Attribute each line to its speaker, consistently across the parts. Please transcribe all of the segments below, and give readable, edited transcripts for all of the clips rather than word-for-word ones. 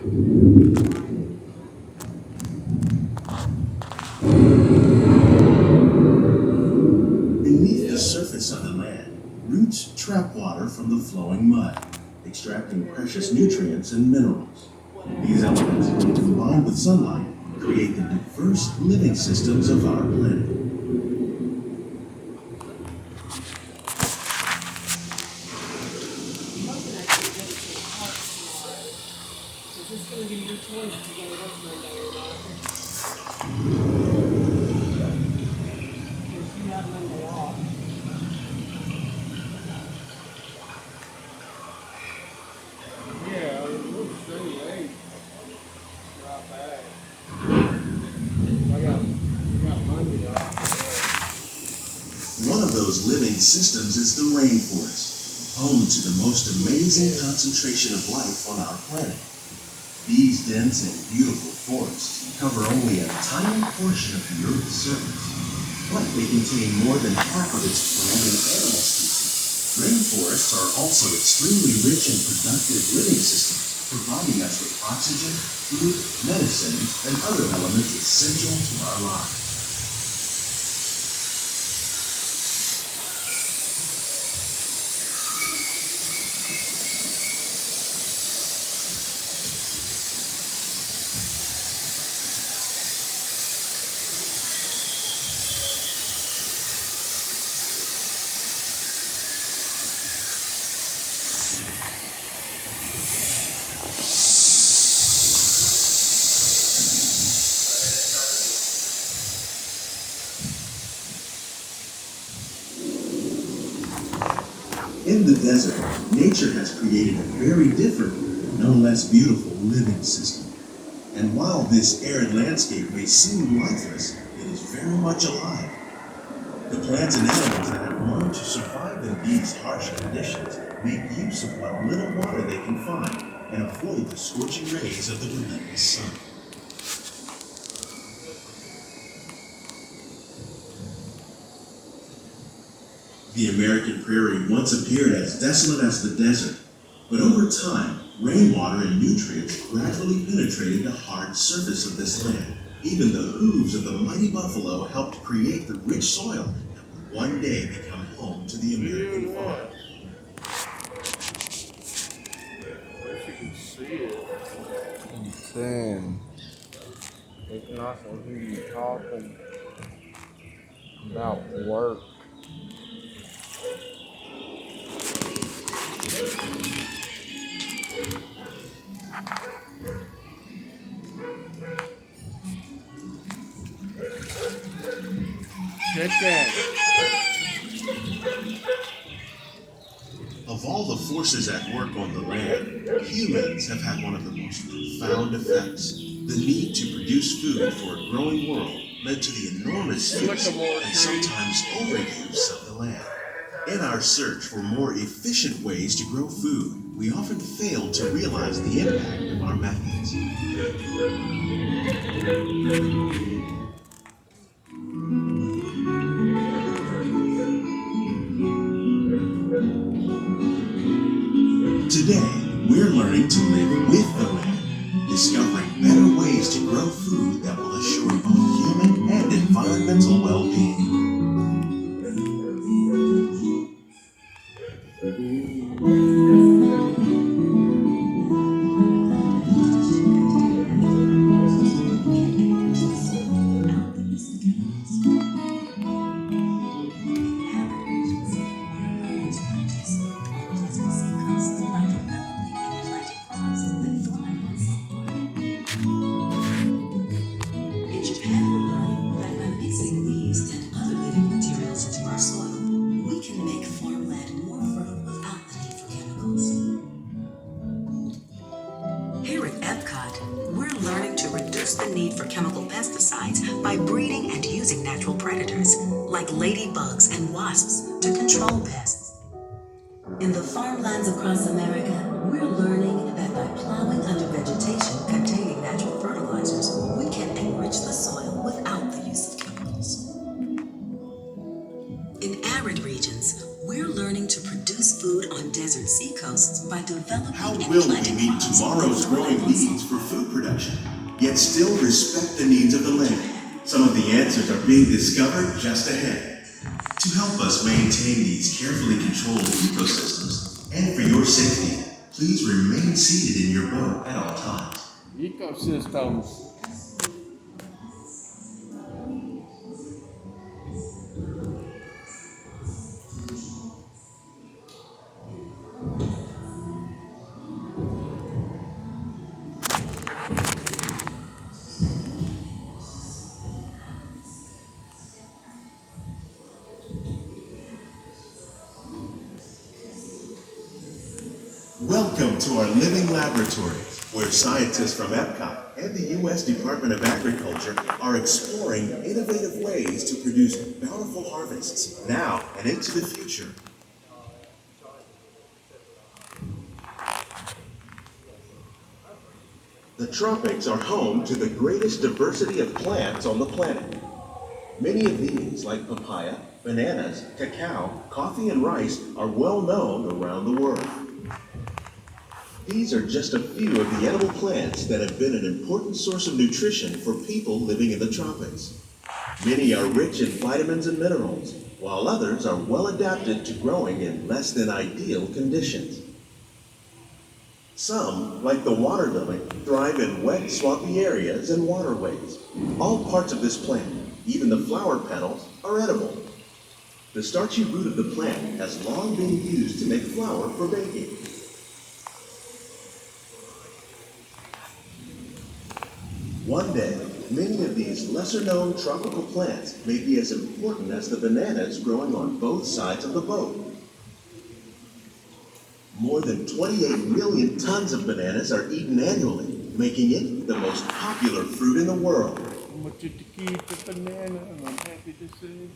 Speaker 1: Beneath the surface of the land, roots trap water from the flowing mud, extracting precious nutrients and minerals. These elements, combined with sunlight, create the diverse living systems of our planet. One of those living systems is the rainforest, home to the most amazing concentration of life on our planet. These dense and beautiful forests cover only a tiny portion of the Earth's surface, but they contain more than half of its plant and animal species. Rainforests are also extremely rich and productive living systems, providing us with oxygen, food, medicines, and other elements essential to our lives. In the desert, nature has created a very different, no less beautiful living system. And while this arid landscape may seem lifeless, it is very much alive. The plants and animals that have learned to survive in these harsh conditions make use of what little water they can find and avoid the scorching rays of the relentless sun. The American prairie once appeared as desolate as the desert, but over time, rainwater and nutrients gradually penetrated the hard surface of this land. Even the hooves of the mighty buffalo helped create the rich soil that would one day become home to the American farm.
Speaker 2: You can see it. Insane. They can also hear you talking about work. Chicken.
Speaker 1: Of all the forces at work on the land, humans have had one of the most profound effects. The need to produce food for a growing world led to the enormous use and sometimes overuse of the land. In our search for more efficient ways to grow food, we often fail to realize the impact of our methods. Today, we're learning to live with the land, discovering better ways to grow food that will assure both human and environmental well-being.
Speaker 3: Here at EPCOT, we're learning to reduce the need for chemical pesticides by breeding and using natural predators, like ladybugs and wasps, to control pests. In the farmlands across America, we're learning that by plowing under vegetation containing natural fertilizers, we can enrich the soil without the use of chemicals. In arid regions, we're learning to produce food on desert seeds seacoasts by developing
Speaker 1: How
Speaker 3: and
Speaker 1: will we
Speaker 3: planting
Speaker 1: meet
Speaker 3: crops
Speaker 1: tomorrow's
Speaker 3: before
Speaker 1: growing
Speaker 3: the
Speaker 1: needs for food production, yet still respect the needs of the land? Some of the answers are being discovered just ahead. To help us maintain these carefully controlled ecosystems, and for your safety, please remain seated in your boat at all times.
Speaker 2: Ecosystems.
Speaker 1: Welcome to our living laboratories, where scientists from EPCOT and the U.S. Department of Agriculture are exploring innovative ways to produce bountiful harvests now and into the future. The tropics are home to the greatest diversity of plants on the planet. Many of these, like papaya, bananas, cacao, coffee, and rice, are well known around the world. These are just a few of the edible plants that have been an important source of nutrition for people living in the tropics. Many are rich in vitamins and minerals, while others are well adapted to growing in less than ideal conditions. Some, like the water lily, thrive in wet, swampy areas and waterways. All parts of this plant, even the flower petals, are edible. The starchy root of the plant has long been used to make flour for baking. One day, many of these lesser-known tropical plants may be as important as the bananas growing on both sides of the boat. More than 28 million tons of bananas are eaten annually, making it the most popular fruit in the world.
Speaker 2: I want you to keep the banana, I'm happy to say.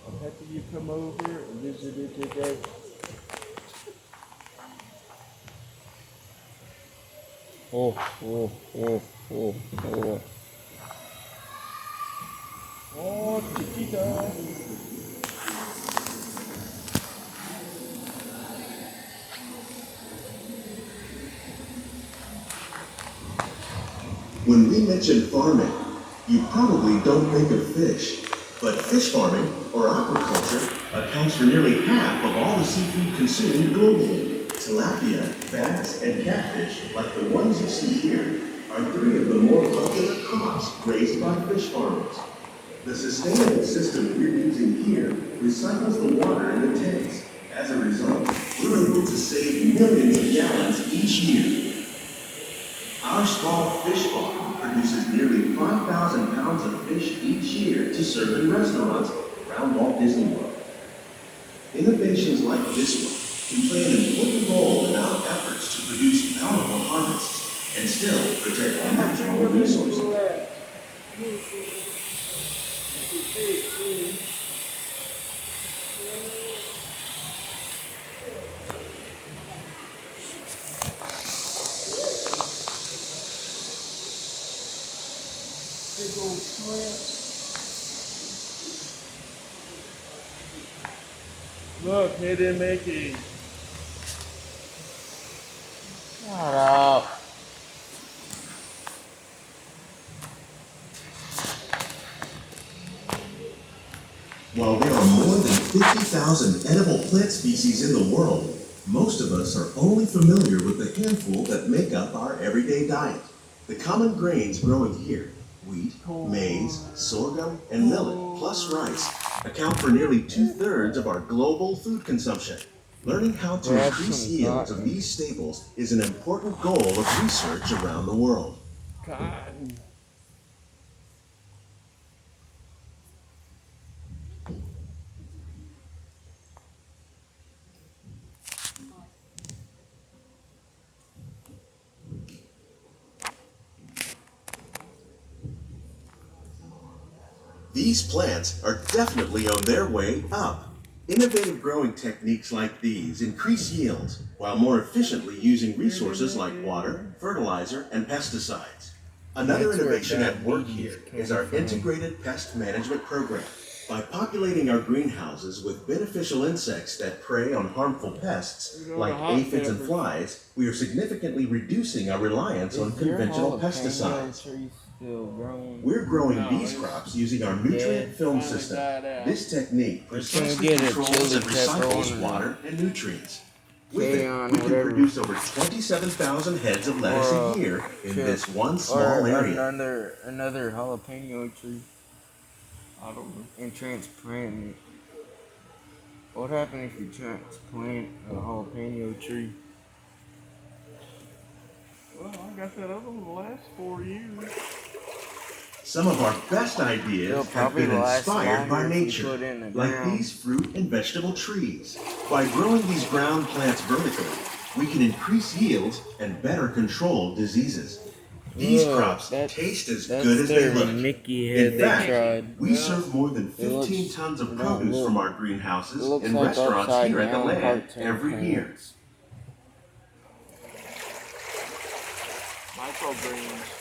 Speaker 2: I'm happy you come over and visited today. Oh, oh, oh, oh, oh. Oh, chiquita.
Speaker 1: When we mention farming, you probably don't think of fish, but fish farming, or aquaculture, accounts for nearly half of all the seafood consumed globally. Tilapia, bass, and catfish, like the ones you see here, are three of the more popular crops raised by fish farmers. The sustainable system we're using here recycles the water in the tanks. As a result, we're able to save millions of gallons each year. Our small fish farm produces nearly 5,000 pounds of fish each year to serve in restaurants around Walt Disney World. Innovations like this one can play an important role in our efforts to produce bountiful harvests and still protect our natural resources.
Speaker 2: Big old shrimp. Look, hidden Mickey. Shut up.
Speaker 1: While there are more than 50,000 edible plant species in the world, most of us are only familiar with the handful that make up our everyday diet. The common grains growing here, wheat, maize, sorghum, and millet, plus rice, account for nearly 2/3 of our global food consumption. Learning how to increase yields of these staples is an important goal of research around the world.
Speaker 2: Cotton.
Speaker 1: These plants are definitely on their way up. Innovative growing techniques like these increase yields, while more efficiently using resources like water, fertilizer, and pesticides. Another
Speaker 2: That's where
Speaker 1: innovation at work
Speaker 2: diabetes
Speaker 1: here
Speaker 2: came
Speaker 1: is our
Speaker 2: from.
Speaker 1: integrated pest management program. By populating our greenhouses with beneficial insects that prey on harmful pests,
Speaker 2: You know,
Speaker 1: like
Speaker 2: the hot
Speaker 1: aphids and
Speaker 2: peppers.
Speaker 1: flies, we are significantly reducing our reliance on
Speaker 2: Is your
Speaker 1: conventional
Speaker 2: jalapeno
Speaker 1: pesticides.
Speaker 2: tree still growing?
Speaker 1: We're growing
Speaker 2: No,
Speaker 1: these
Speaker 2: it's
Speaker 1: crops using our nutrient
Speaker 2: dead.
Speaker 1: film
Speaker 2: Finally
Speaker 1: system.
Speaker 2: died out.
Speaker 1: This technique
Speaker 2: can't
Speaker 1: precisely
Speaker 2: get a
Speaker 1: controls
Speaker 2: chili
Speaker 1: and
Speaker 2: pepper
Speaker 1: recycles
Speaker 2: on
Speaker 1: water and nutrients. With
Speaker 2: Carry-on,
Speaker 1: it, we can
Speaker 2: whatever.
Speaker 1: produce over 27,000 heads of lettuce
Speaker 2: Or,
Speaker 1: a year in
Speaker 2: chip-
Speaker 1: this one
Speaker 2: or
Speaker 1: small area.
Speaker 2: another jalapeno tree
Speaker 4: I don't know.
Speaker 2: and transplant it. What happened if you transplant a jalapeno tree?
Speaker 4: Well, I got that other one the last 4 years.
Speaker 1: Some of our best
Speaker 2: It'll
Speaker 1: ideas have
Speaker 2: probably
Speaker 1: been
Speaker 2: last
Speaker 1: inspired by
Speaker 2: longer if you
Speaker 1: nature,
Speaker 2: put it in the
Speaker 1: like
Speaker 2: ground.
Speaker 1: these fruit and vegetable trees. By growing these ground plants vertically, we can increase yields and better control diseases. These
Speaker 2: Look,
Speaker 1: crops
Speaker 2: that's-
Speaker 1: taste as
Speaker 2: That's
Speaker 1: good as they
Speaker 2: their
Speaker 1: look.
Speaker 2: Mickey head
Speaker 1: In
Speaker 2: they
Speaker 1: fact,
Speaker 2: tried.
Speaker 1: we serve more than
Speaker 2: it looks-
Speaker 1: 15 tons of
Speaker 2: it don't
Speaker 1: produce
Speaker 2: look-
Speaker 1: from our
Speaker 2: It
Speaker 1: greenhouses
Speaker 2: looks
Speaker 1: and
Speaker 2: like
Speaker 1: restaurants
Speaker 2: upside
Speaker 1: here at the
Speaker 2: down
Speaker 1: land
Speaker 2: cartoon
Speaker 1: every year.
Speaker 2: plants.
Speaker 4: Microgreens.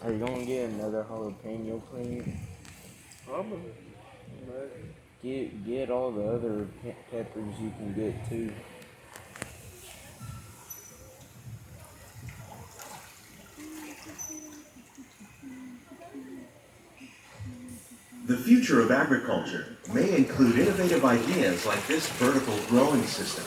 Speaker 2: Are you gonna get another jalapeno plant?
Speaker 4: Probably. But
Speaker 2: Get all the other peppers you can get too.
Speaker 1: The future of agriculture may include innovative ideas like this vertical growing system.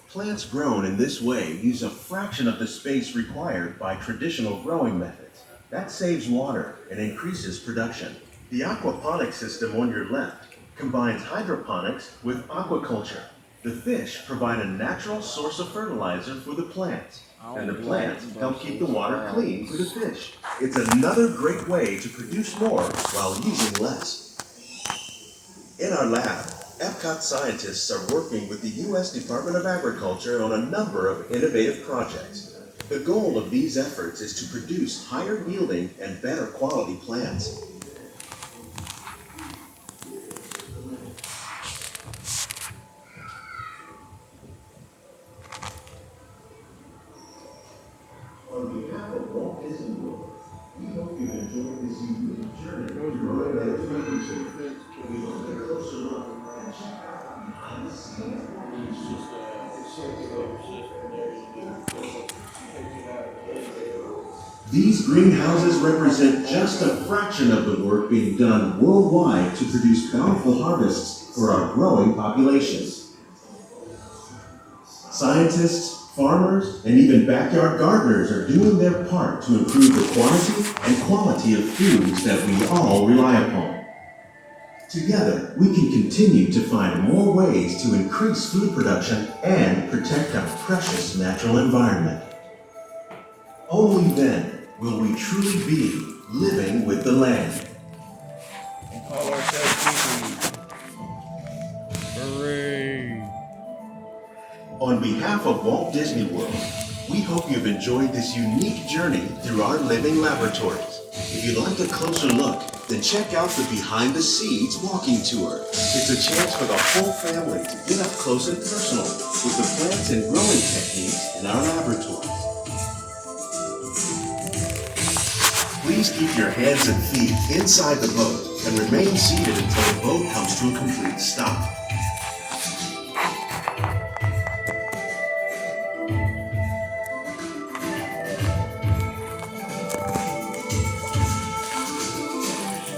Speaker 1: Plants grown in this way use a fraction of the space required by traditional growing methods. That saves water and increases production. The aquaponics system on your left combines hydroponics with aquaculture. The fish provide a natural source of fertilizer for the plants, and the plants help keep the water clean for the fish. It's another great way to produce more while using less. In our lab, EPCOT scientists are working with the U.S. Department of Agriculture on a number of innovative projects. The goal of these efforts is to produce higher yielding and better quality plants. On behalf of Walt Disney World, we hope you've enjoyed this unique journey through our manufacturing. We will take a closer look and check out behind the scenes.
Speaker 4: it's just a circular system there. You take it out.
Speaker 1: These greenhouses represent just a fraction of the work being done worldwide to produce bountiful harvests for our growing populations. Scientists, farmers, and even backyard gardeners are doing their part to improve the quantity and quality of foods that we all rely upon. Together, we can continue to find more ways to increase food production and protect our precious natural environment. Only then will we truly be living with the land.
Speaker 2: And call ourselves people. Hooray!
Speaker 1: On behalf of Walt Disney World, we hope you've enjoyed this unique journey through our living laboratories. If you'd like a closer look, then check out the Behind the Seeds walking tour. It's a chance for the whole family to get up close and personal with the plants and growing techniques in our laboratories. Please keep your hands and feet inside the boat and remain seated until the boat comes to a complete stop.